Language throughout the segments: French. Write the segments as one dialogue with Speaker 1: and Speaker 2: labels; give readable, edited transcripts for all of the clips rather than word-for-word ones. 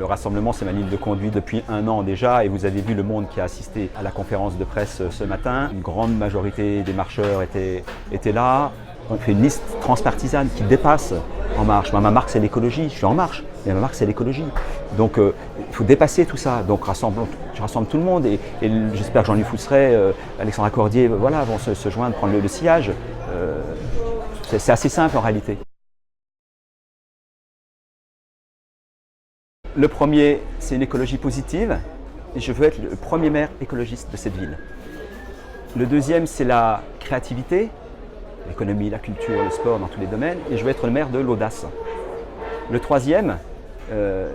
Speaker 1: Le rassemblement, c'est ma ligne de conduite depuis 1 an déjà, et vous avez vu le monde qui a assisté à la conférence de presse ce matin. Une grande majorité des marcheurs étaient là. On fait une liste transpartisane qui dépasse En Marche. Moi, ma marque, c'est l'écologie. Je suis En Marche, mais ma marque, c'est l'écologie. Donc, il faut dépasser tout ça. Donc, je rassemble tout le monde, et j'espère que Jean-Louis Fousseret, Alexandre Accordier, voilà, vont se joindre, prendre le sillage. C'est assez simple en réalité. Le premier, c'est une écologie positive, et je veux être le premier maire écologiste de cette ville. Le deuxième, c'est la créativité, l'économie, la culture, le sport, dans tous les domaines, et je veux être le maire de l'audace. Le troisième,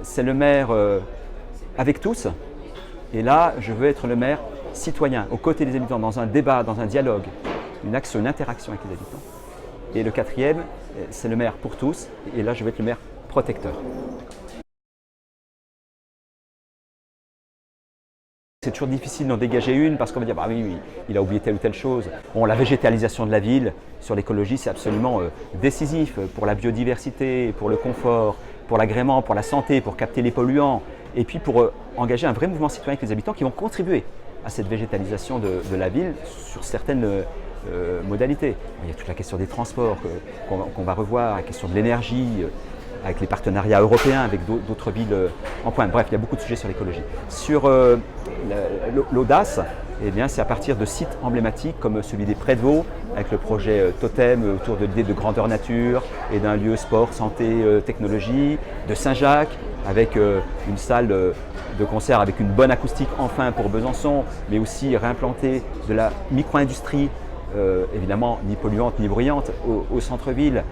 Speaker 1: c'est le maire avec tous, et là, je veux être le maire citoyen, aux côtés des habitants, dans un débat, dans un dialogue, une interaction avec les habitants. Et le quatrième, c'est le maire pour tous, et là, je veux être le maire protecteur. C'est toujours difficile d'en dégager une parce qu'on va dire bah oui, il a oublié telle ou telle chose. Bon, la végétalisation de la ville sur l'écologie, c'est absolument décisif pour la biodiversité, pour le confort, pour l'agrément, pour la santé, pour capter les polluants, et puis pour engager un vrai mouvement citoyen avec les habitants qui vont contribuer à cette végétalisation de la ville sur certaines modalités. Il y a toute la question des transports qu'on va revoir, la question de l'énergie, avec les partenariats européens, avec d'autres villes en pointe. Bref, il y a beaucoup de sujets sur l'écologie. Sur l'audace, eh bien, c'est à partir de sites emblématiques comme celui des Prés de Vaux, avec le projet Totem autour de l'idée de grandeur nature et d'un lieu sport, santé, technologie, de Saint-Jacques, avec une salle de concert avec une bonne acoustique enfin pour Besançon, mais aussi réimplanter de la micro-industrie, évidemment ni polluante ni bruyante, au centre-ville.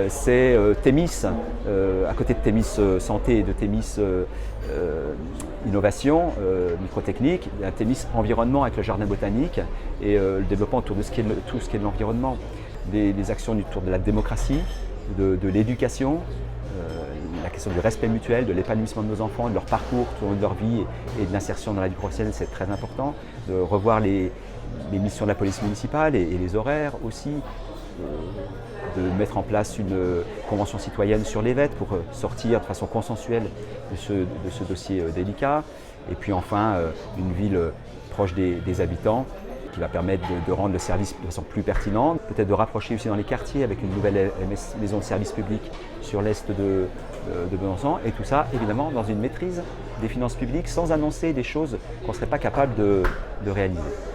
Speaker 1: C'est Thémis, à côté de Thémis Santé et de Thémis Innovation, microtechnique, il y a Thémis Environnement avec le jardin botanique et le développement autour de tout ce qui est de l'environnement. Des actions autour de la démocratie, de l'éducation, la question du respect mutuel, de l'épanouissement de nos enfants, de leur parcours tout au long de leur vie et de l'insertion dans la vie professionnelle, c'est très important. De revoir les missions de la police municipale et les horaires aussi. De mettre en place une convention citoyenne sur les VET pour sortir de façon consensuelle de ce dossier délicat. Et puis enfin, une ville proche des habitants qui va permettre de rendre le service de façon plus pertinente, peut-être de rapprocher aussi dans les quartiers avec une nouvelle maison de service public sur l'est de Besançon, et tout ça évidemment dans une maîtrise des finances publiques sans annoncer des choses qu'on ne serait pas capable de réaliser.